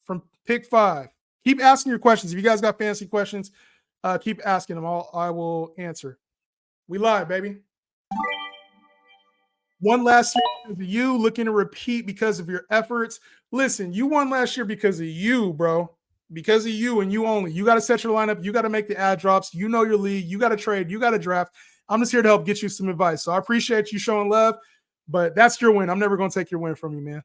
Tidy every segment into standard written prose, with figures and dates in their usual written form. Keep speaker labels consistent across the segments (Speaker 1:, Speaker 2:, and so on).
Speaker 1: from pick 5. Keep asking your questions. If you guys got fantasy questions, keep asking them. I will answer. We live, baby. Won last year because of you, looking to repeat because of your efforts. Listen, you won last year because of you, bro. Because of you and you only. You got to set your lineup. You got to make the ad drops. You know your league. You got to trade. You got to draft. I'm just here to help get you some advice. So I appreciate you showing love, but that's your win. I'm never going to take your win from you, man.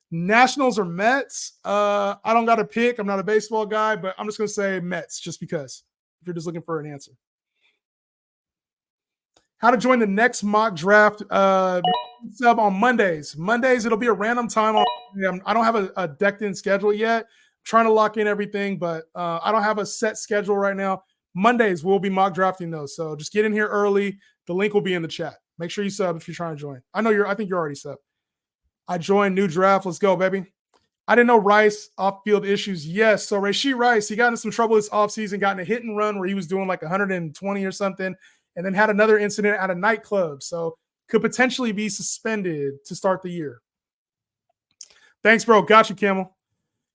Speaker 1: Nationals or Mets? I don't got a pick. I'm not a baseball guy, but I'm just going to say Mets just because, if you're just looking for an answer. How to join the next mock draft sub on Mondays. Mondays, it'll be a random time. I don't have a decked in schedule yet. I'm trying to lock in everything, but I don't have a set schedule right now. Mondays, we'll be mock drafting those. So just get in here early. The link will be in the chat. Make sure you sub if you're trying to join. I think you're already sub. I joined new draft. Let's go, baby. I didn't know Rice off-field issues. Yes. So Rashee Rice, he got into some trouble this offseason, got in a hit and run where he was doing like 120 or something, and then had another incident at a nightclub. So could potentially be suspended to start the year. Thanks, bro. Got you, Camel.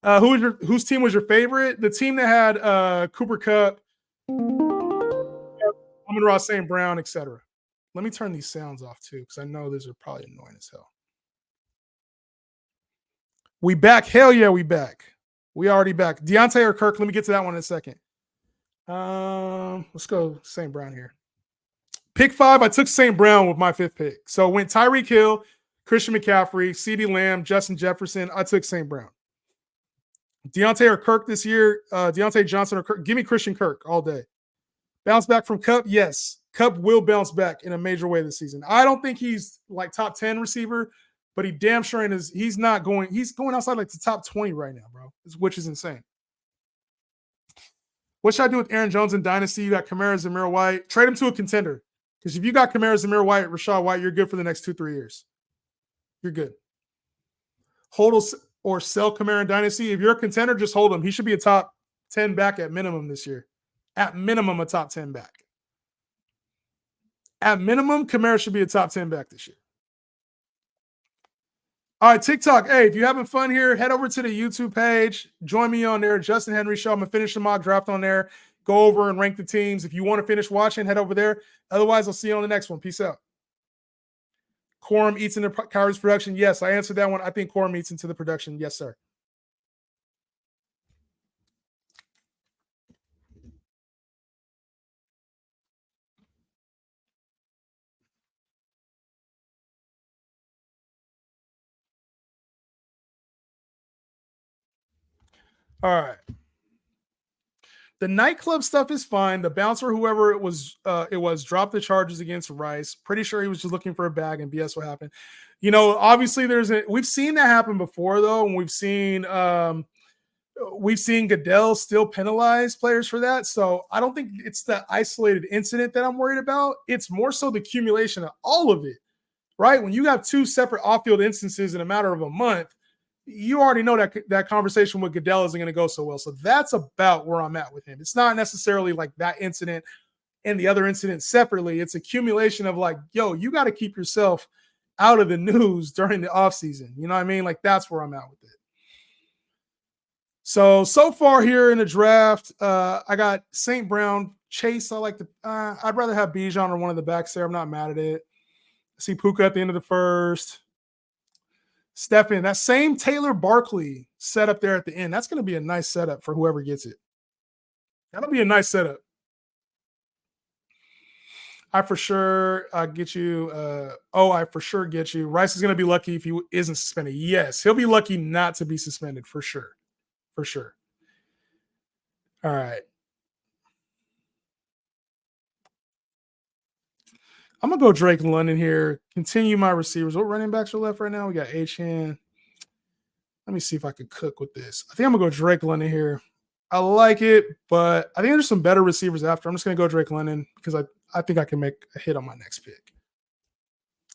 Speaker 1: Whose team was your favorite? The team that had Cooper Kupp, Amon-Ra St. Brown, etc. Let me turn these sounds off too, because I know these are probably annoying as hell. We back. Hell yeah, we back. We already back. Deontay or Kirk? Let me get to that one in a second. Let's go St. Brown here. Pick 5, I took St. Brown with my 5th pick. So went Tyreek Hill, Christian McCaffrey, CeeDee Lamb, Justin Jefferson. I took St. Brown. Deontay or Kirk this year? Deontay Johnson or Kirk? Give me Christian Kirk all day. Bounce back from Kupp? Yes. Kupp will bounce back in a major way this season. I don't think he's like top 10 receiver, but he damn sure is. He's going outside like the top 20 right now, bro, which is insane. What should I do with Aaron Jones in Dynasty? You got Kamara, Zamir White. Trade him to a contender. Because if you got Kamara, Zamir White, Rachaad White, you're good for the next 2-3 years. You're good. Hold or sell Kamara in Dynasty. If you're a contender, just hold him. He should be a top 10 back at minimum this year. At minimum, a top 10 back. At minimum, Kamara should be a top 10 back this year. All right, TikTok. Hey, if you're having fun here, head over to the YouTube page. Join me on there. Justin Henry Show. I'm going to finish the mock draft on there. Go over and rank the teams. If you want to finish watching, head over there. Otherwise, I'll see you on the next one. Peace out. Quorum eats into Kyrie's production. Yes, I answered that one. I think Quorum eats into the production. Yes, sir. All right. The nightclub stuff is fine. The bouncer, whoever it was, dropped the charges against Rice. Pretty sure he was just looking for a bag, and BS what happened. You know, obviously we've seen that happen before though, and we've seen Goodell still penalize players for that. So I don't think it's the isolated incident that I'm worried about. It's more so the accumulation of all of it, right? When you have 2 separate off-field instances in a matter of a month, you already know that conversation with Goodell isn't going to go so well. So that's about where I'm at with him. It's not necessarily like that incident and the other incident separately. It's accumulation of like, yo, you got to keep yourself out of the news during the offseason. You know what I mean? Like that's where I'm at with it. So far here in the draft, I got St. Brown, Chase. I like I'd rather have Bijan or one of the backs there. I'm not mad at it. I see Puka at the end of the first. Step in. That same Taylor Barkley setup there at the end. That's going to be a nice setup for whoever gets it. That'll be a nice setup. I for sure get you. I for sure get you. Rice is going to be lucky if he isn't suspended. Yes, he'll be lucky not to be suspended for sure. For sure. All right. I'm going to go Drake London here. Continue my receivers. What running backs are left right now? We got Achane. Let me see if I can cook with this. I think I'm going to go Drake London here. I like it, but I think there's some better receivers after. I'm just going to go Drake London because I think I can make a hit on my next pick.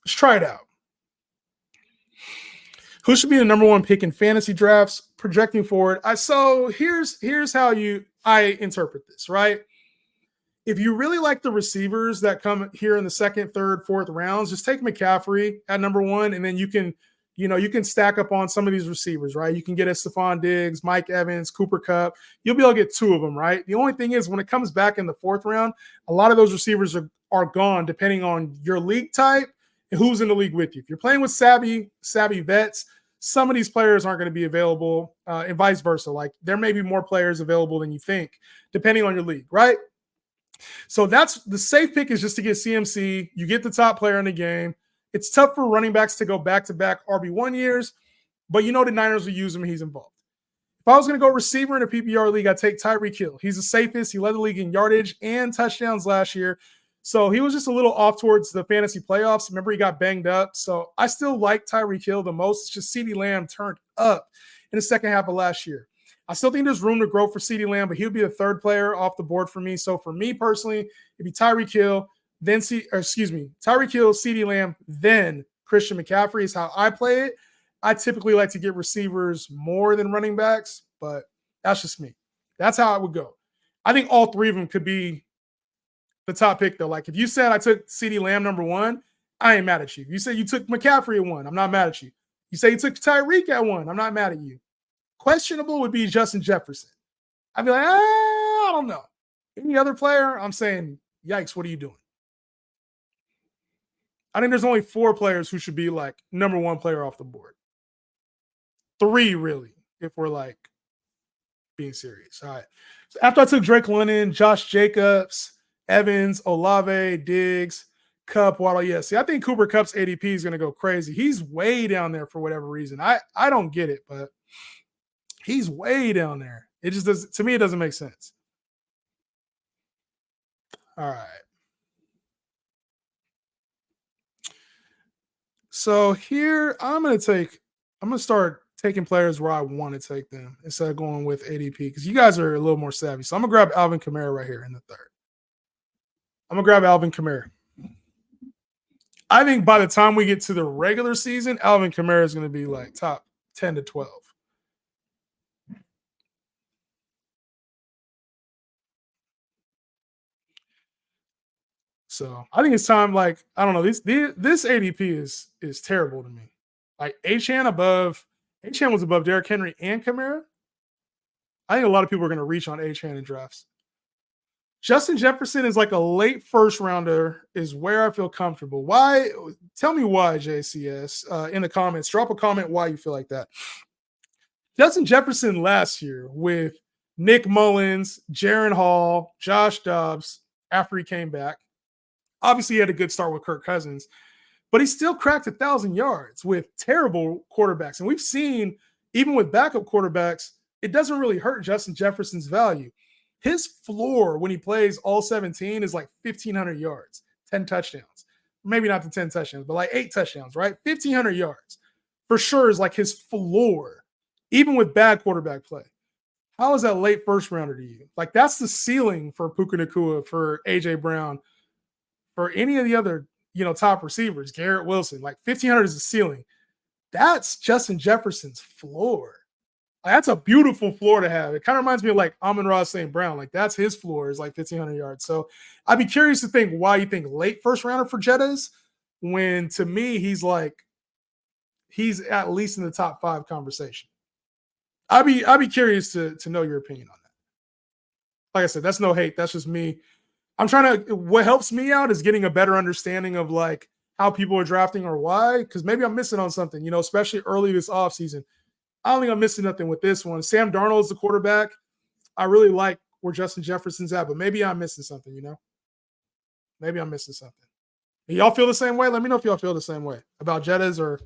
Speaker 1: Let's try it out. Who should be the number 1 pick in fantasy drafts projecting forward? So here's how I interpret this, right? If you really like the receivers that come here in the 2nd, 3rd, 4th rounds, just take McCaffrey at number 1, and then you can, you can stack up on some of these receivers, right? You can get a Stephon Diggs, Mike Evans, Cooper Kupp. You'll be able to get two of them, right? The only thing is when it comes back in the fourth round, a lot of those receivers are gone depending on your league type and who's in the league with you. If you're playing with savvy vets, some of these players aren't going to be available, and vice versa. Like there may be more players available than you think, depending on your league, right? So that's the safe pick is just to get CMC. You get the top player in the game. It's tough for running backs to go back-to-back RB1 years, but the Niners will use him and he's involved. If I was going to go receiver in a PPR league, I'd take Tyreek Hill. He's the safest. He led the league in yardage and touchdowns last year. So he was just a little off towards the fantasy playoffs. Remember, he got banged up. So I still like Tyreek Hill the most. It's just CeeDee Lamb turned up in the second half of last year. I still think there's room to grow for CeeDee Lamb, but he'll be the third player off the board for me. So for me personally, it'd be Tyreek Hill, Tyreek Hill, CeeDee Lamb, then Christian McCaffrey is how I play it. I typically like to get receivers more than running backs, but that's just me. That's how I would go. I think all three of them could be the top pick, though. Like if you said I took CeeDee Lamb number one, I ain't mad at you. If you said you took McCaffrey at one, I'm not mad at you. You say you took Tyreek at one, I'm not mad at you. Questionable would be Justin Jefferson. I'd be like, I don't know. Any other player, I'm saying, yikes, what are you doing? I think there's only 4 players who should be like number one player off the board. 3, really, if we're like being serious. All right. So after I took Drake London, Josh Jacobs, Evans, Olave, Diggs, Kupp, Waddle. Yeah, see, I think Cooper Kupp's ADP is going to go crazy. He's way down there for whatever reason. I don't get it, but he's way down there. It just does. To me, it doesn't make sense. All right. So here I'm going to start taking players where I want to take them instead of going with ADP because you guys are a little more savvy. So I'm going to grab Alvin Kamara right here in the third. I'm going to grab Alvin Kamara. I think by the time we get to the regular season, Alvin Kamara is going to be like top 10 to 12. So I think it's time. Like I don't know, this ADP is terrible to me. Like Achane was above Derrick Henry and Kamara. I think a lot of people are going to reach on Achane in drafts. Justin Jefferson is like a late first rounder is where I feel comfortable. Why? Tell me why, JCS, in the comments. Drop a comment why you feel like that. Justin Jefferson last year with Nick Mullins, Jaron Hall, Josh Dobbs after he came back. Obviously, he had a good start with Kirk Cousins, but he still cracked 1,000 yards with terrible quarterbacks. And we've seen, even with backup quarterbacks, it doesn't really hurt Justin Jefferson's value. His floor when he plays all 17 is like 1,500 yards, 10 touchdowns. Maybe not the 10 touchdowns, but like 8 touchdowns, right? 1,500 yards for sure is like his floor, even with bad quarterback play. How is that late first rounder to you? Like that's the ceiling for Puka Nacua, for A.J. Brown, for any of the other, top receivers, Garrett Wilson. Like 1,500 is the ceiling. That's Justin Jefferson's floor. Like, that's a beautiful floor to have. It kind of reminds me of like Amon-Ra St. Brown. Like that's his floor is like 1,500 yards. So I'd be curious to think why you think late first rounder for Jettas when to me he's at least in the top 5 conversation. I'd be curious to know your opinion on that. Like I said, that's no hate. That's just me. What helps me out is getting a better understanding of like how people are drafting or why, because maybe I'm missing on something, especially early this offseason. I don't think I'm missing nothing with this one. Sam Darnold's the quarterback. I really like where Justin Jefferson's at, but maybe I'm missing something, Maybe I'm missing something. And y'all feel the same way? Let me know if y'all feel the same way about Jettas or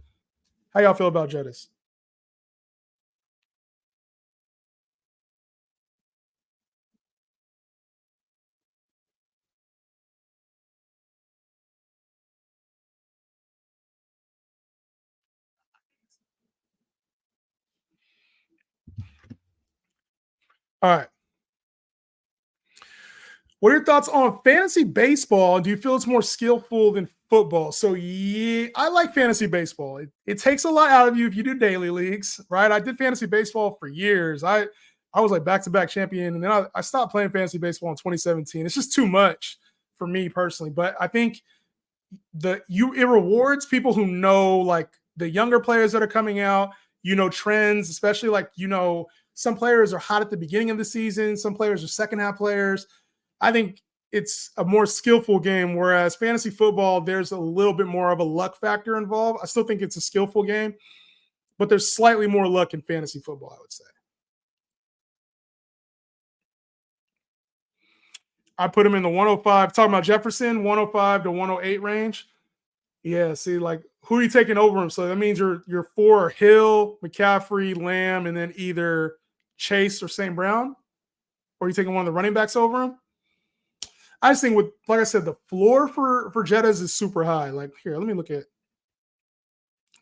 Speaker 1: how y'all feel about Jettas. All right. What are your thoughts on fantasy baseball? Do you feel it's more skillful than football? So, yeah, I like fantasy baseball. It takes a lot out of you if you do daily leagues, right? I did fantasy baseball for years. I was like back-to-back champion, and then I stopped playing fantasy baseball in 2017. It's just too much for me personally. But I think it rewards people who know like the younger players that are coming out, trends, especially like, some players are hot at the beginning of the season. Some players are second half players. I think it's a more skillful game, whereas fantasy football, there's a little bit more of a luck factor involved. I still think it's a skillful game, but there's slightly more luck in fantasy football, I would say. I put him in the 105, talking about Jefferson, 105 to 108 range. Yeah, see, like, who are you taking over him? So that means you're for Hill, McCaffrey, Lamb, and then either Chase or St. Brown? Or are you taking one of the running backs over him? I just think like I said, the floor for Jettas is super high. Like, here, let me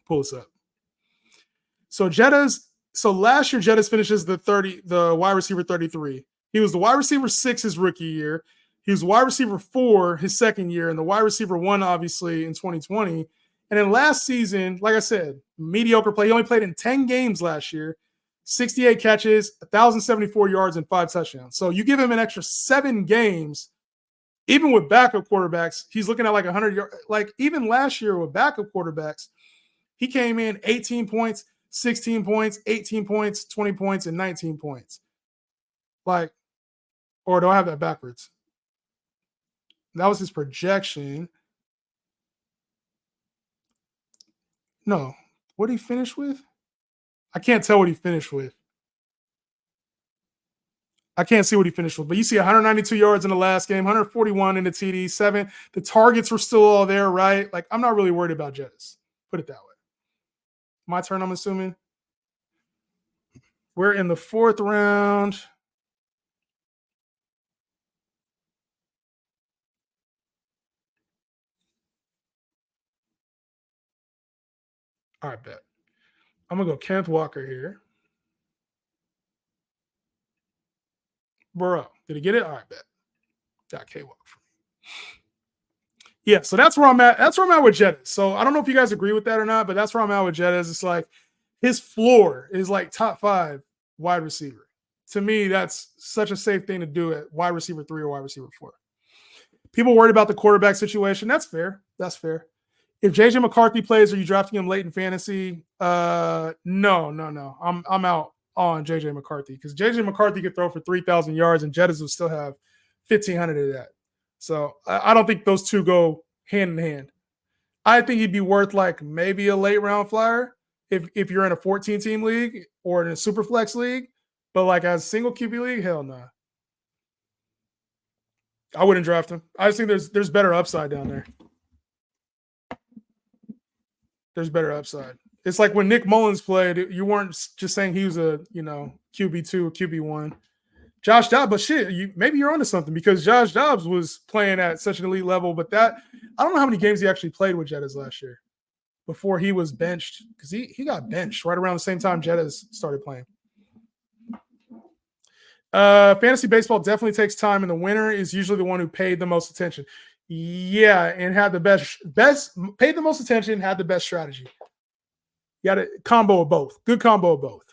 Speaker 1: pull this up. So last year Jettas finishes the wide receiver 33. He was the wide receiver 6 his rookie year. He was wide receiver 4 his second year, and the wide receiver 1, obviously, in 2020. And then last season, like I said, mediocre play. He only played in 10 games last year, 68 catches, 1,074 yards, and 5 touchdowns. So you give him an extra 7 games, even with backup quarterbacks, he's looking at like 100 yards. Like, even last year with backup quarterbacks, he came in 18 points, 16 points, 18 points, 20 points, and 19 points. Like, or do I have that backwards? That was his projection. No. What did he finish with? I can't tell what he finished with. I can't see what he finished with. But you see 192 yards in the last game, 141 in the TD, 7. The targets were still all there, right? Like, I'm not really worried about Jettas. Put it that way. My turn, I'm assuming. We're in the 4th round. All right, bet. I'm going to go Kenneth Walker here. Burrow. Did he get it? All right, bet. Got K-Walk for me. Yeah, so that's where I'm at. That's where I'm at with Jettas. So I don't know if you guys agree with that or not, but that's where I'm at with Jettas. It's like his floor is like top 5 wide receiver. To me, that's such a safe thing to do at wide receiver 3 or wide receiver 4. People worried about the quarterback situation. That's fair. That's fair. If JJ McCarthy plays, are you drafting him late in fantasy? No. I'm out on JJ McCarthy because JJ McCarthy could throw for 3,000 yards and Jettas will still have 1,500 of that. So I don't think those two go hand in hand. I think he'd be worth like maybe a late round flyer if you're in a 14-team league or in a super flex league. But like as a single QB league, hell no. Nah. I wouldn't draft him. I just think there's better upside down there. There's better upside. It's like when Nick Mullins played, you weren't just saying he was a, QB2 or QB1. Josh Dobbs, but shit, maybe you're onto something because Josh Dobbs was playing at such an elite level, but I don't know how many games he actually played with Jettas last year before he was benched because he got benched right around the same time Jettas started playing. Fantasy baseball definitely takes time, and the winner is usually the one who paid the most attention. Yeah, and had the best paid the most attention, had the best strategy. You got a combo of both. Good combo of both.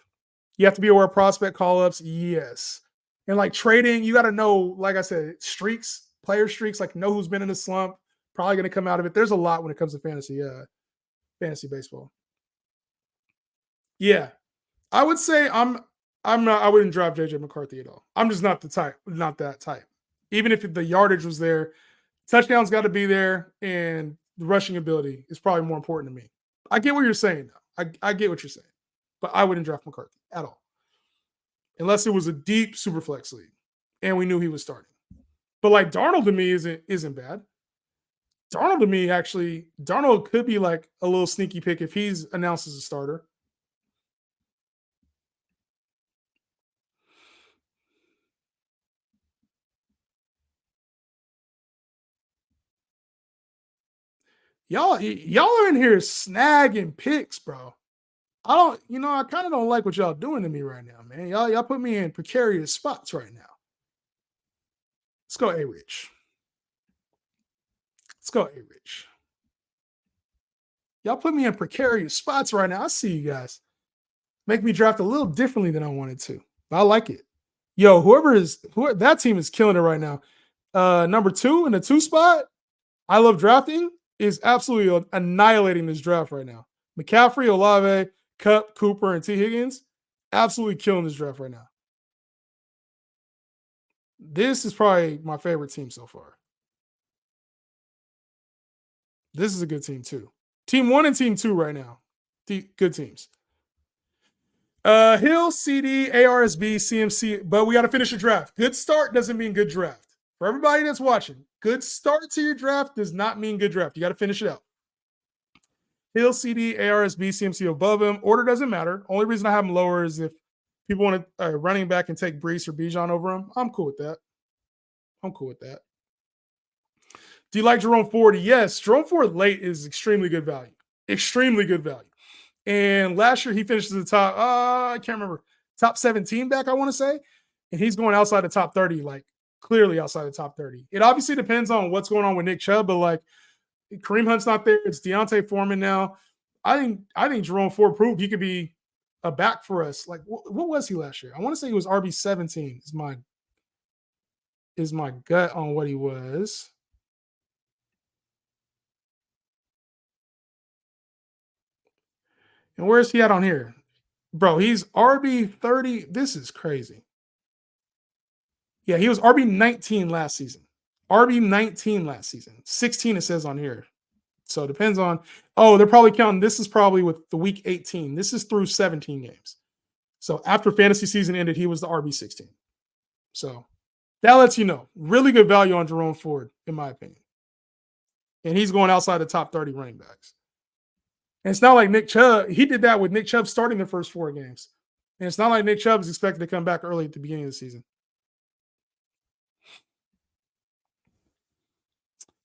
Speaker 1: You have to be aware of prospect call-ups. Yes. And like trading, you got to know, like I said, streaks, player streaks, like know who's been in a slump, probably going to come out of it. There's a lot when it comes to fantasy baseball. Yeah. I would say I wouldn't draft JJ McCarthy at all. I'm just not that type. Even if the yardage was there, touchdowns got to be there, and the rushing ability is probably more important to me. I get what you're saying, though. I get what you're saying. But I wouldn't draft McCarthy at all. Unless it was a deep super flex league and we knew he was starting. But like Darnold to me isn't bad. Darnold to me, actually, Darnold could be like a little sneaky pick if he's announced as a starter. Y'all are in here snagging picks, bro. I kind of don't like what y'all doing to me right now, man. Y'all put me in precarious spots right now. Let's go A-Rich. Y'all put me in precarious spots right now. I see you guys. Make me draft a little differently than I wanted to. But I like it. Yo, that team is killing it right now. Number 2 in the 2 spot, I love drafting, is absolutely annihilating this draft right now. McCaffrey, Olave, Cup, Cooper, and T. Higgins, absolutely killing this draft right now. This is probably my favorite team so far. This is a good team too. Team one and team two right now. Good teams. Hill, CD, ARSB, CMC, but we got to finish the draft. Good start doesn't mean good draft. For everybody that's watching, good start to your draft does not mean good draft. You got to finish it out. Hill, CD, ARSB, CMC above him. Order doesn't matter. Only reason I have him lower is if people want to running back and take Brees or Bijan over him. I'm cool with that. I'm cool with that. Do you like Jerome Ford? Yes. Jerome Ford late is extremely good value. Extremely good value. And last year he finished at the top, I can't remember, top 17 back, I want to say. And he's going outside the top 30, like clearly outside the top 30. It obviously depends on what's going on with Nick Chubb, but like Kareem Hunt's not there. It's Deontay Foreman now. I think Jerome Ford proved he could be a back for us. Like what was he last year? I want to say he was RB 17 is my gut on what he was. And where's he at on here? Bro, he's RB 30. This is crazy. Yeah, he was RB 19 last season. RB 19 last season. 16 it says on here. So it depends on. Oh, they're probably counting. This is probably with the week 18. This is through 17 games. So after fantasy season ended, he was the RB 16. So that lets you know. Really good value on Jerome Ford, in my opinion. And he's going outside the top 30 running backs. And it's not like Nick Chubb. He did that with Nick Chubb starting the first 4 games. And it's not like Nick Chubb is expected to come back early at the beginning of the season.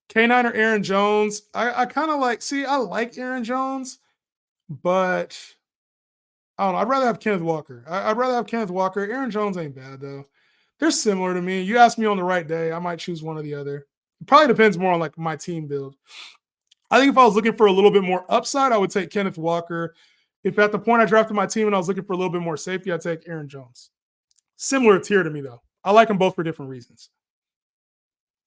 Speaker 1: K9 or Aaron Jones. I kind of like, I like Aaron Jones, but I don't know. I'd rather have Kenneth Walker. I'd rather have Kenneth Walker. Aaron Jones ain't bad, though. They're similar to me. You ask me on the right day, I might choose one or the other. It probably depends more on like my team build. I think if I was looking for a little bit more upside, I would take Kenneth Walker. If at the point I drafted my team and I was looking for a little bit more safety, I'd take Aaron Jones. Similar tier to me, though. I like them both for different reasons.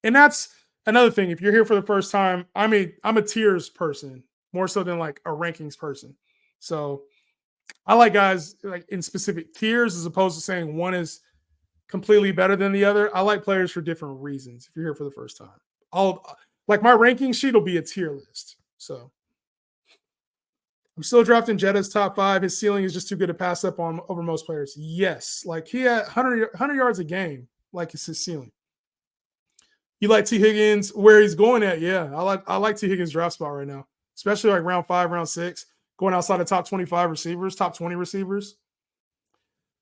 Speaker 1: And that's another thing. If you're here for the first time, I'm a tiers person more so than like a rankings person. So I like guys like in specific tiers as opposed to saying one is completely better than the other. I like players for different reasons. If you're here for the first time, I'll like my ranking sheet will be a tier list. So I'm still drafting Jetta's top 5. His ceiling is just too good to pass up on over most players. Yes, like he had 100 yards a game, like it's his ceiling. You like T. Higgins where he's going at? Yeah, I like T. Higgins' draft spot right now, especially like round 5, round 6, going outside the top 25 receivers, top 20 receivers.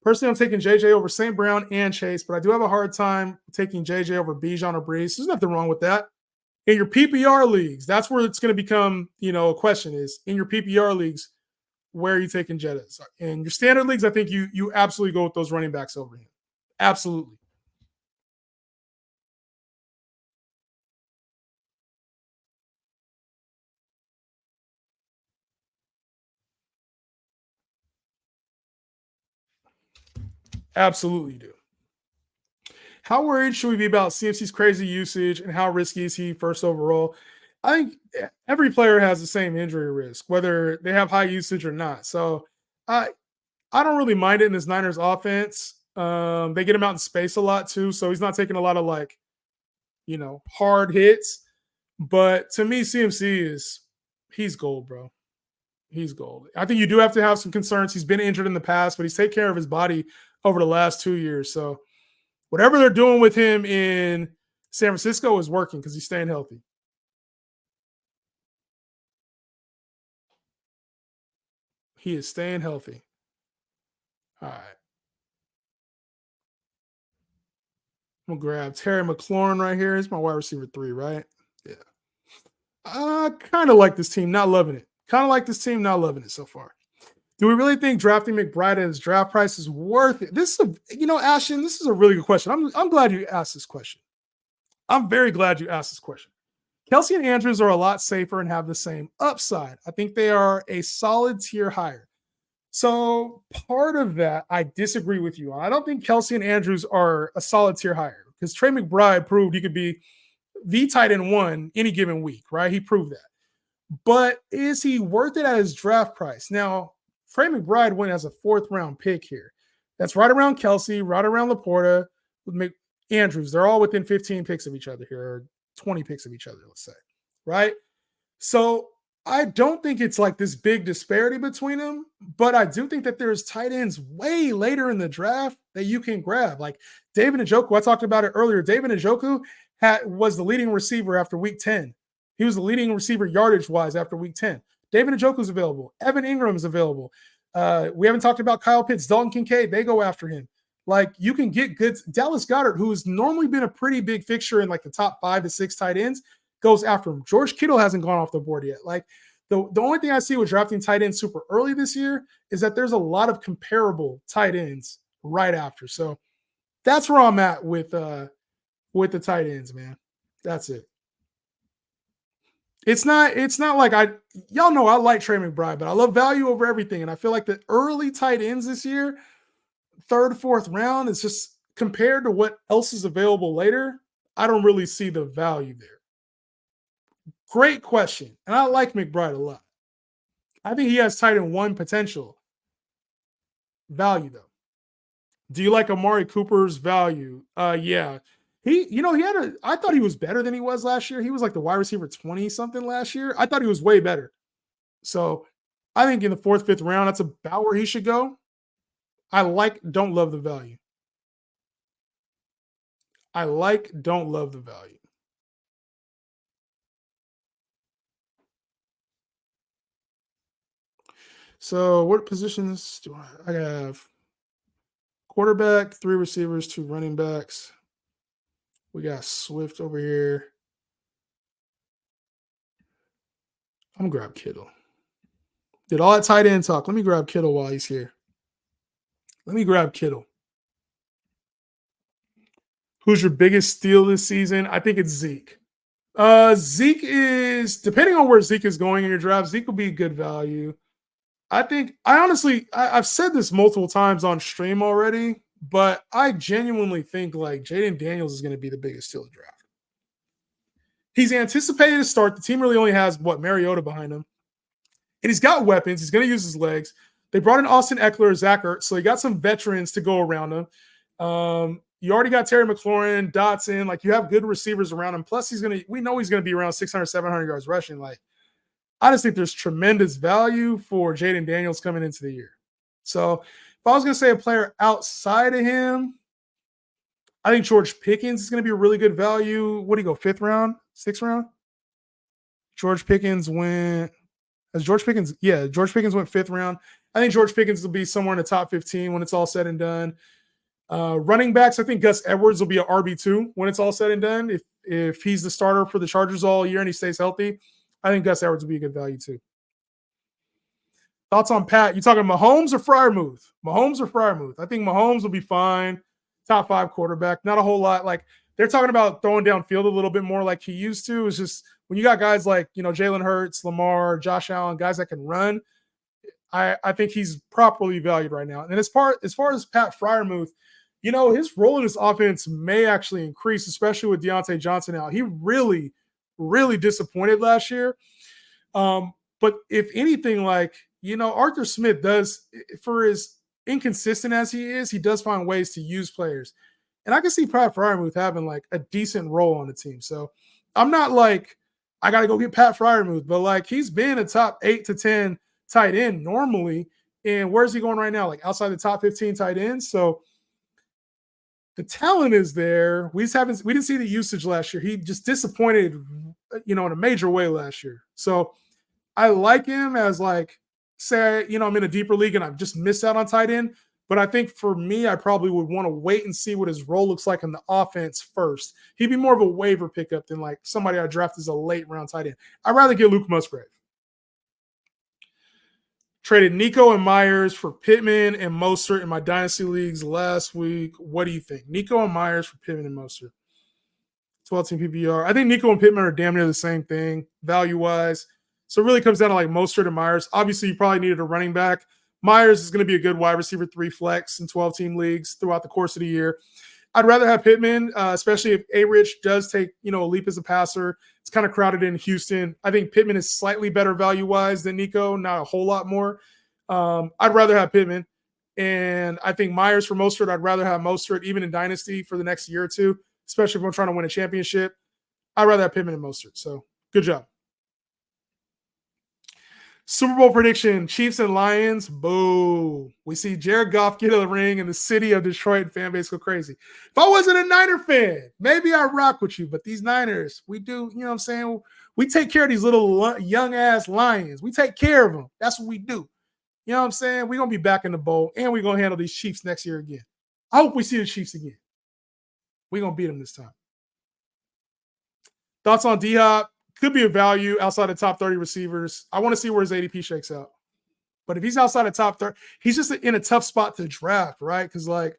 Speaker 1: Personally, I'm taking JJ over St. Brown and Chase, but I do have a hard time taking JJ over Bijan or Brees. There's nothing wrong with that. In your PPR leagues, that's where it's going to become, a question is in your PPR leagues, where are you taking Jettas? In your standard leagues, I think you absolutely go with those running backs over him. Absolutely. Absolutely do. How worried should we be about CMC's crazy usage and how risky is he first overall? I think every player has the same injury risk, whether they have high usage or not. So I I don't really mind it in this Niners offense. They get him out in space a lot too, so he's not taking a lot of like hard hits. But to me, CMC he's gold, bro. He's gold. I think you do have to have some concerns. He's been injured in the past, but he's taken care of his body over the last 2 years. So whatever they're doing with him in San Francisco is working because he's staying healthy. He is staying healthy. All right. I'm gonna grab Terry McLaurin right here. He's my wide receiver 3, right? Yeah. I kind of like this team, not loving it. Kind of like this team, not loving it so far. Do we really think drafting McBride at his draft price is worth it? This is Ashton, this is a really good question. I'm glad you asked this question. I'm very glad you asked this question. Kelsey and Andrews are a lot safer and have the same upside. I think they are a solid tier higher. So part of that, I disagree with you on. I don't think Kelsey and Andrews are a solid tier higher because Trey McBride proved he could be the tight end 1 any given week, right? He proved that. but is he worth it at his draft price? Now, Trey McBride went as a 4th-round pick here. That's right around Kelsey, right around Laporta, Andrews. They're all within 15 picks of each other here, or 20 picks of each other, let's say, right? So I don't think it's like this big disparity between them, but I do think that there's tight ends way later in the draft that you can grab. Like David Njoku, I talked about it earlier. David Njoku was the leading receiver after week 10. He was the leading receiver yardage wise after week 10. David Njoku's available. Evan Ingram's available. We haven't talked about Kyle Pitts, Dalton Kincaid. They go after him. Like you can get good. Dallas Goedert, who's normally been a pretty big fixture in like the top 5 to 6 tight ends, goes after him. George Kittle hasn't gone off the board yet. Like the only thing I see with drafting tight ends super early this year is that there's a lot of comparable tight ends right after. So that's where I'm at with the tight ends, man. That's it. It's not like y'all know I like Trey McBride, but I love value over everything. And I feel like the early tight ends this year, 3rd, 4th round, is just compared to what else is available later. I don't really see the value there. Great question. And I like McBride a lot. I think he has tight end 1 potential. Value, though. Do you like Amari Cooper's value? Yeah. I thought he was better than he was last year. He was like the wide receiver 20 something last year. I thought he was way better. So I think in the 4th, 5th round, that's about where he should go. Don't love the value. Don't love the value. So what positions do I have? Quarterback, 3 receivers, 2 running backs. We got Swift over here. I'm gonna grab Kittle. Did all that tight end talk. Let me grab Kittle while he's here. Let me grab Kittle. Who's your biggest steal this season? I think it's Zeke. Zeke is, depending on where Zeke is going in your draft, Zeke will be good value. I've said this multiple times on stream already, but I genuinely think like Jaden Daniels is going to be the biggest steal of the draft. He's anticipated to start. The team really only has Mariota behind him. And he's got weapons. He's going to use his legs. They brought in Austin Eckler, Zach Ertz, so he got some veterans to go around him. You already got Terry McLaurin, Dotson. Like, you have good receivers around him. Plus, we know he's going to be around 600, 700 yards rushing. Like, I just think there's tremendous value for Jaden Daniels coming into the year. So, if I was going to say a player outside of him, I think George Pickens is going to be a really good value. What do you go, 5th round, 6th round? George Pickens went – George Pickens went 5th round. I think George Pickens will be somewhere in the top 15 when it's all said and done. Running backs, I think Gus Edwards will be an RB2 when it's all said and done. If he's the starter for the Chargers all year and he stays healthy, I think Gus Edwards will be a good value too. Thoughts on Pat? You talking Mahomes or Freiermuth? Mahomes or Freiermuth? I think Mahomes will be fine. Top 5 quarterback. Not a whole lot. Like, they're talking about throwing downfield a little bit more like he used to. It's just when you got guys like, Jalen Hurts, Lamar, Josh Allen, guys that can run, I think he's properly valued right now. And as far as Pat Freiermuth, his role in this offense may actually increase, especially with Deontay Johnson out. He really, really disappointed last year. But if anything, Arthur Smith does, for as inconsistent as he is, he does find ways to use players. And I can see Pat Freiermuth having a decent role on the team. So I'm not I got to go get Pat Freiermuth, but he's been a top 8 to 10 tight end normally. And where's he going right now? Outside the top 15 tight ends. So the talent is there. We didn't see the usage last year. He just disappointed, in a major way last year. So I like him as say, I'm in a deeper league and I've just missed out on tight end. But I think for me, I probably would want to wait and see what his role looks like in the offense first. He'd be more of a waiver pickup than somebody I draft as a late round tight end. I'd rather get Luke Musgrave. Traded Nico and Myers for Pittman and Mostert in my dynasty leagues last week. What do you think? Nico and Myers for Pittman and Mostert. 12-team PPR. I think Nico and Pittman are damn near the same thing value-wise. So it really comes down to Mostert and Myers. Obviously, you probably needed a running back. Myers is going to be a good wide receiver 3 flex in 12-team leagues throughout the course of the year. I'd rather have Pittman, especially if A. Rich does take a leap as a passer. It's kind of crowded in Houston. I think Pittman is slightly better value wise than Nico, not a whole lot more. I'd rather have Pittman, and I think Myers for Mostert. I'd rather have Mostert even in Dynasty for the next year or two, especially if I'm trying to win a championship. I'd rather have Pittman and Mostert. So good job. Super Bowl prediction: Chiefs and Lions. Boo. We see Jared Goff get a ring and the city of Detroit fan base go crazy. If I wasn't a Niner fan, maybe I'd rock with you. But these Niners, we do, you know what I'm saying? We take care of these little young ass Lions. We take care of them. That's what we do. You know what I'm saying? We're going to be back in the bowl and we're going to handle these Chiefs next year again. I hope we see the Chiefs again. We're going to beat them this time. Thoughts on D-Hop? Could be a value outside the top 30 receivers. I want to see where his ADP shakes out. But if he's outside the top 30, he's just in a tough spot to draft, right? Because, like,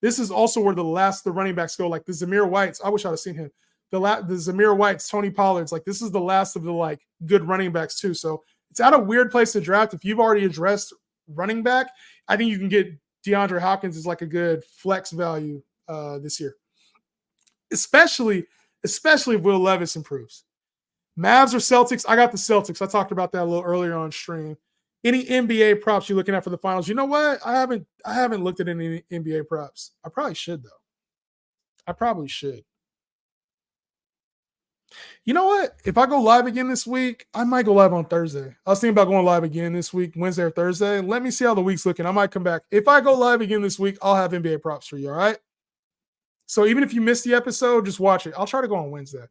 Speaker 1: this is also where the running backs go. Like, the Zamir Whites, I wish I'd have seen him. The Zamir Whites, Tony Pollard's, like, this is the last of the, like, good running backs, too. So it's at a weird place to draft. If you've already addressed running back, I think you can get DeAndre Hopkins as, like, a good flex value this year. Especially if Will Levis improves. Mavs or Celtics? I got the Celtics. I talked about that a little earlier on stream. Any NBA props you're looking at for the finals? You know what? I haven't looked at any NBA props. I probably should, though. I probably should. You know what? If I go live again this week, I might go live on Thursday. I was thinking about going live again this week, Wednesday or Thursday. Let me see how the week's looking. I might come back. If I go live again this week, I'll have NBA props for you, all right? So even if you missed the episode, just watch it. I'll try to go on Wednesday.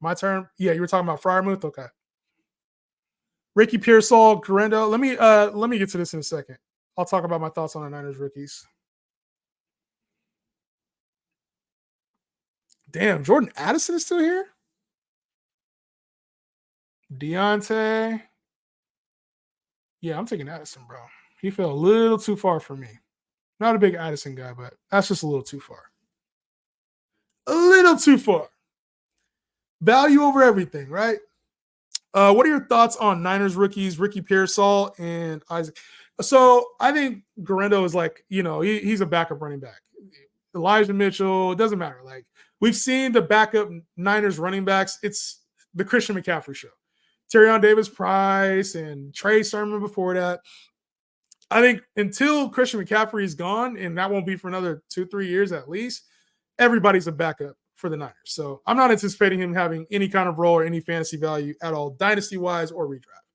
Speaker 1: My turn? Yeah, you were talking about Freiermuth? Okay. Ricky Pearsall, Garendo. Let me get to this in a second. I'll talk about my thoughts on the Niners rookies. Damn, Jordan Addison is still here? Deontay. Yeah, I'm taking Addison, bro. He fell a little too far for me. Not a big Addison guy, but that's just a little too far. A little too far. Value over everything, right? What are your thoughts on Niners rookies, Ricky Pearsall and Isaac? So I think Garendo is like, he's a backup running back. Elijah Mitchell, it doesn't matter. Like, we've seen the backup Niners running backs. It's the Christian McCaffrey show. Terrion Davis-Price and Trey Sermon before that. I think until Christian McCaffrey is gone, and that won't be for another 2-3 years at least, everybody's a backup for the Niners. So I'm not anticipating him having any kind of role or any fantasy value at all, dynasty-wise or redraft.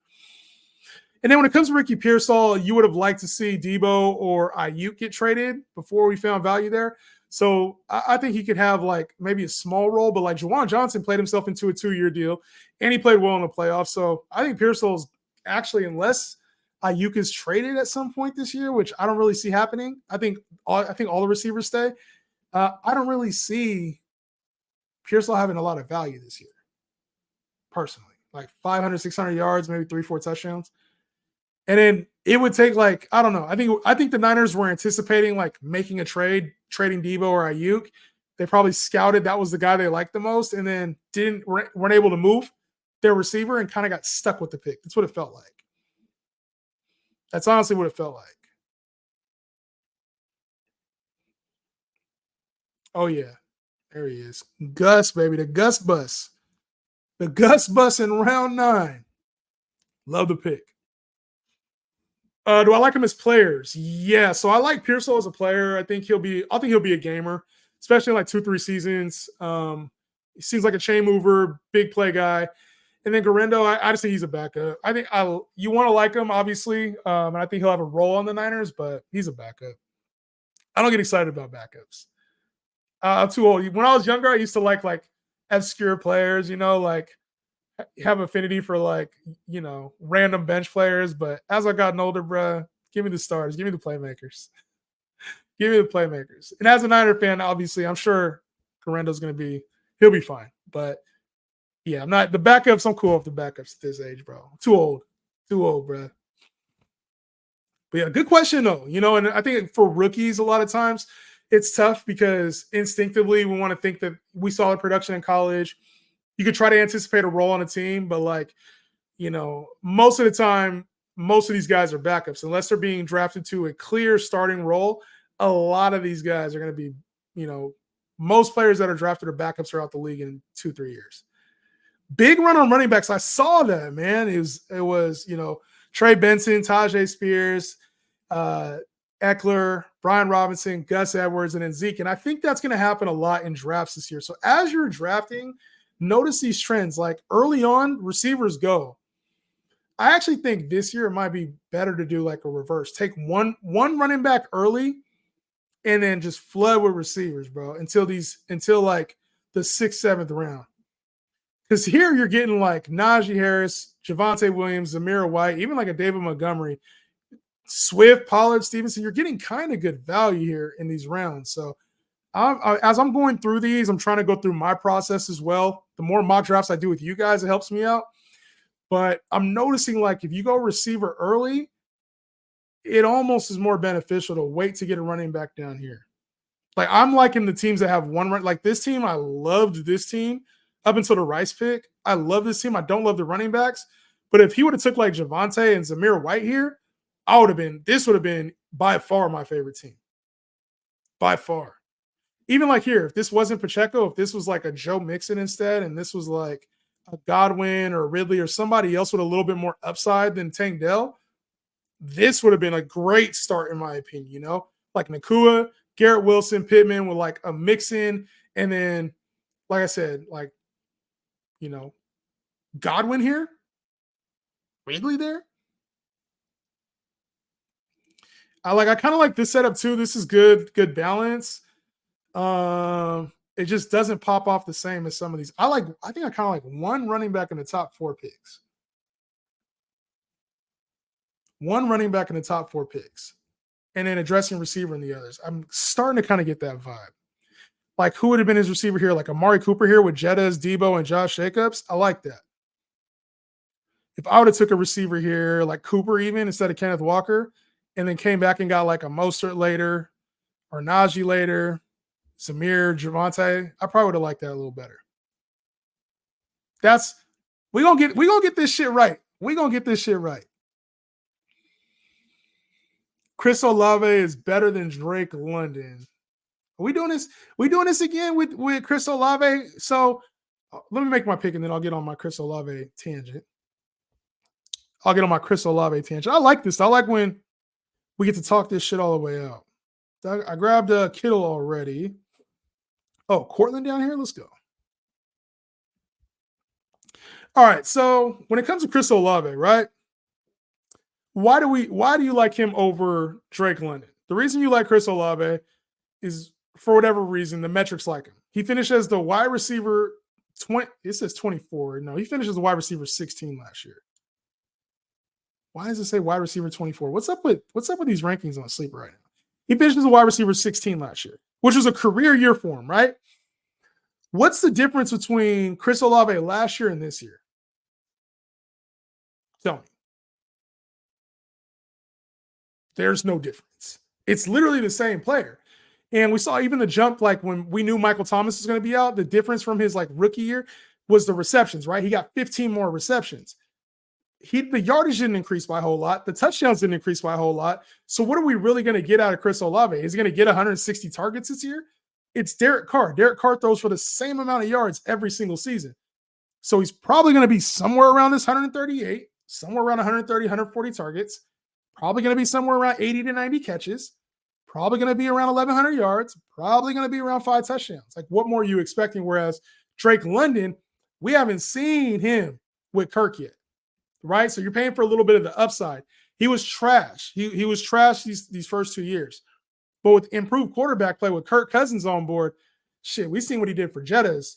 Speaker 1: And then when it comes to Ricky Pearsall, you would have liked to see Debo or Ayuk get traded before we found value there. So I think he could have like maybe a small role, but like Juwan Johnson played himself into a 2-year deal, and he played well in the playoffs. So I think Pearsall's actually, unless Ayuk is traded at some point this year, which I don't really see happening. I think all the receivers stay. I don't really see Pearsall having a lot of value this year, personally. Like 500, 600 yards, maybe 3-4 touchdowns. And then it would take like, I don't know. I think the Niners were anticipating like making a trade, trading Debo or Ayuk. They probably scouted that was the guy they liked the most, and then weren't able to move their receiver and kind of got stuck with the pick. That's what it felt like. That's honestly what it felt like. Oh yeah, there he is, Gus, baby, the Gus bus, in round 9. Love the pick. Do I like him as players? Yeah. So I like Pearsall as a player. I think he'll be a gamer, especially in like 2-3 seasons. He seems like a chain mover, big play guy. And then Garendo, I just think he's a backup. I think you want to like him, obviously. And I think he'll have a role on the Niners, but he's a backup. I don't get excited about backups. I'm too old. When I was younger, I used to like obscure players, like have affinity for like, random bench players. But as I've gotten older, bruh, give me the stars. Give me the playmakers. Give me the playmakers. And as a Niner fan, obviously, I'm sure Garendo's he'll be fine. But yeah, I'm not the backups. I'm cool with the backups at this age, bro. Too old, bro. But yeah, good question though. And I think for rookies, a lot of times it's tough because instinctively we want to think that we saw the production in college. You could try to anticipate a role on a team, but most of the time, most of these guys are backups unless they're being drafted to a clear starting role. a lot of these guys are going to be, you know, most players that are drafted are backups throughout the league in 2-3 years. Big run on running backs. I saw that, man. It was Trey Benson, Tajay Spears, uh, Eckler, Brian Robinson, Gus Edwards, and then Zeke. And I think that's going to happen a lot in drafts this year. So as you're drafting, notice these trends. Like early on, receivers go. I actually think this year it might be better to do like a reverse. Take one running back early and then just flood with receivers, bro, until like the 6th, 7th round. Because here you're getting like Najee Harris, Javonte Williams, Zamir White, even like a David Montgomery, Swift, Pollard, Stevenson. You're getting kind of good value here in these rounds. So as I'm going through these, I'm trying to go through my process as well. The more mock drafts I do with you guys, it helps me out. But I'm noticing like if you go receiver early, it almost is more beneficial to wait to get a running back down here. Like I'm liking the teams that have one run. Like this team, I loved this team up until the Rice pick. I love this team. I don't love the running backs. But if he would have took like Javonte and Zamir White here, this would have been by far my favorite team. By far. Even like here, if this wasn't Pacheco, if this was like a Joe Mixon instead, and this was like a Godwin or Ridley or somebody else with a little bit more upside than Tank Dell, this would have been a great start in my opinion, like Nakua, Garrett Wilson, Pittman with like a Mixon, and then, like I said, like, Godwin here, Ridley there. I kind of like this setup too. This is good balance. It just doesn't pop off the same as some of these. I think I kind of like one running back in the top 4 picks. One running back in the top 4 picks. And then addressing receiver in the others. I'm starting to kind of get that vibe. Like who would have been his receiver here? Like Amari Cooper here with Jettas, Debo, and Josh Jacobs. I like that. If I would have took a receiver here, like Cooper even instead of Kenneth Walker, and then came back and got like a Mostert later or Najee later, Samir, Javonte, I probably would have liked that a little better. We gonna get this shit right. We gonna get this shit right. Chris Olave is better than Drake London. Are we doing this? We doing this again with Chris Olave? So let me make my pick and then I'll get on my Chris Olave tangent. I like this. I like when we get to talk this shit all the way out. I grabbed Kittle already. Oh, Cortland down here? Let's go. All right. So when it comes to Chris Olave, right? Why do you like him over Drake London? The reason you like Chris Olave is for whatever reason, the metrics like him. He finished as the wide receiver 20. It says 24. No, he finished as the wide receiver 16 last year. Why does it say wide receiver 24? What's up with these rankings on Sleeper right now? He finished as a wide receiver 16 last year, which was a career year for him, right? What's the difference between Chris Olave last year and this year? Tell me. There's no difference. It's literally the same player. And we saw even the jump, like when we knew Michael Thomas was going to be out, the difference from his like rookie year was the receptions, right? He got 15 more receptions. The yardage didn't increase by a whole lot. The touchdowns didn't increase by a whole lot. So what are we really going to get out of Chris Olave? Is he going to get 160 targets this year? It's Derek Carr. Derek Carr throws for the same amount of yards every single season. So he's probably going to be somewhere around this 138, somewhere around 130, 140 targets, probably going to be somewhere around 80 to 90 catches, probably going to be around 1,100 yards, probably going to be around 5 touchdowns. Like, what more are you expecting? Whereas Drake London, we haven't seen him with Kirk yet, right? So you're paying for a little bit of the upside. He was trash. He was trash these first 2 years. But with improved quarterback play with Kirk Cousins on board, shit, we've seen what he did for Jettas.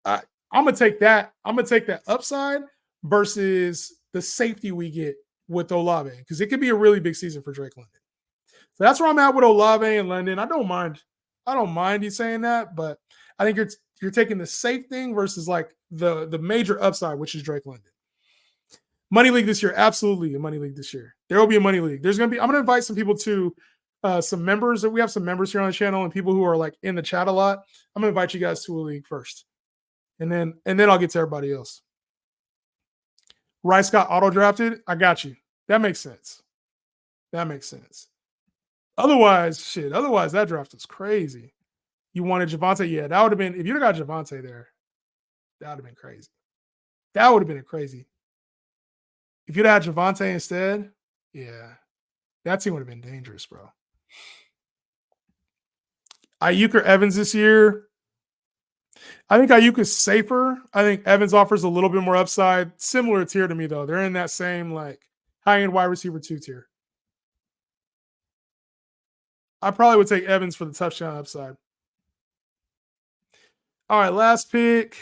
Speaker 1: I'm gonna take that. I'm gonna take that upside versus the safety we get with Olave, because it could be a really big season for Drake London. So that's where I'm at with Olave and London. I don't mind you saying that, but I think you're taking the safe thing versus like the major upside, which is Drake London. Money league this year, absolutely a money league this year. There will be a money league. I'm gonna invite some people to some members. We have some members here on the channel and people who are like in the chat a lot. I'm gonna invite you guys to a league first. And then I'll get to everybody else. Rice got auto drafted. I got you. That makes sense. Otherwise, shit. Otherwise, that draft was crazy. You wanted Javante? Yeah, that would have been if you'd have got Javante there. That would have been crazy. That would have been crazy. If you'd had Javante instead, yeah, that team would have been dangerous, bro. Ayuk or Evans this year. I think Ayuk is safer. I think Evans offers a little bit more upside. Similar tier to me though. They're in that same like high end wide receiver 2 tier. I probably would take Evans for the touchdown upside. All right, last pick.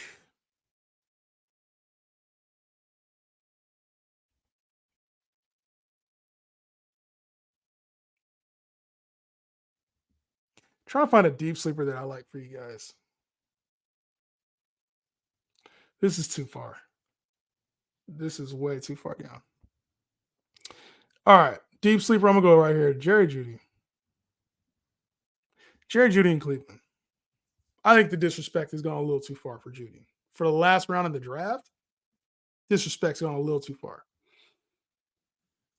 Speaker 1: Try to find a deep sleeper that I like for you guys. This is too far. This is way too far down. All right, deep sleeper. I'm gonna go right here. Jerry Judy. Jerry Judy in Cleveland. I think the disrespect has gone a little too far for Judy. For the last round of the draft, disrespect's gone a little too far.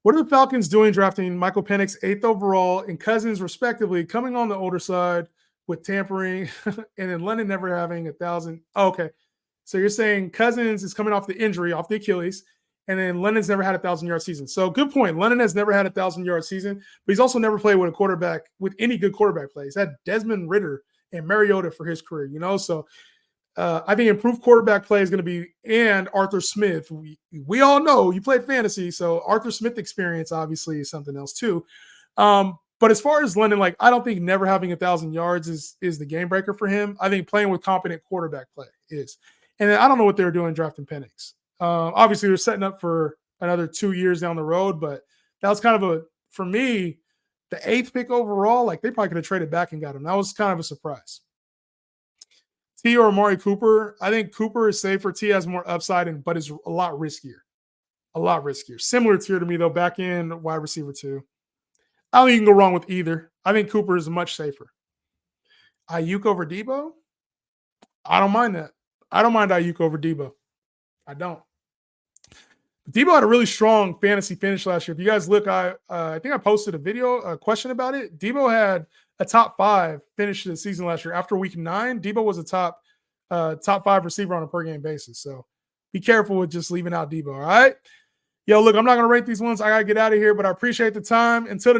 Speaker 1: What are the Falcons doing drafting Michael Penix 8th overall and Cousins, respectively, coming on the older side with tampering and then London never having 1,000? Oh, okay. So you're saying Cousins is coming off the injury, off the Achilles, and then London's never had 1,000-yard season. So good point. London has never had 1,000-yard season, but he's also never played with a quarterback with any good quarterback play. He's had Desmond Ritter and Mariota for his career, you know? So I think improved quarterback play is going to be, and Arthur Smith. We all know you played fantasy, so Arthur Smith experience obviously is something else too. But as far as London, like I don't think never having 1,000 yards is the game breaker for him. I think playing with competent quarterback play is. And then I don't know what they were doing drafting Penix. Obviously, they're setting up for another 2 years down the road, but that was kind of for me, the 8th pick overall. Like they probably could have traded back and got him. That was kind of a surprise. T or Amari Cooper. I think Cooper is safer. T has more upside, but is a lot riskier. A lot riskier. Similar tier to me, though, back in wide receiver 2. I don't think you can go wrong with either. I think Cooper is much safer. Ayuk over Debo? I don't mind that. I don't mind Ayuk over Debo. I don't. Debo had a really strong fantasy finish last year. If you guys look, I think I posted a question about it. Debo had a top 5 finish of the season last year. After week 9, Debo was a top 5 receiver on a per game basis. So be careful with just leaving out Debo. All right. Yo, look, I'm not gonna rate these ones. I gotta get out of here, but I appreciate the time. Until the next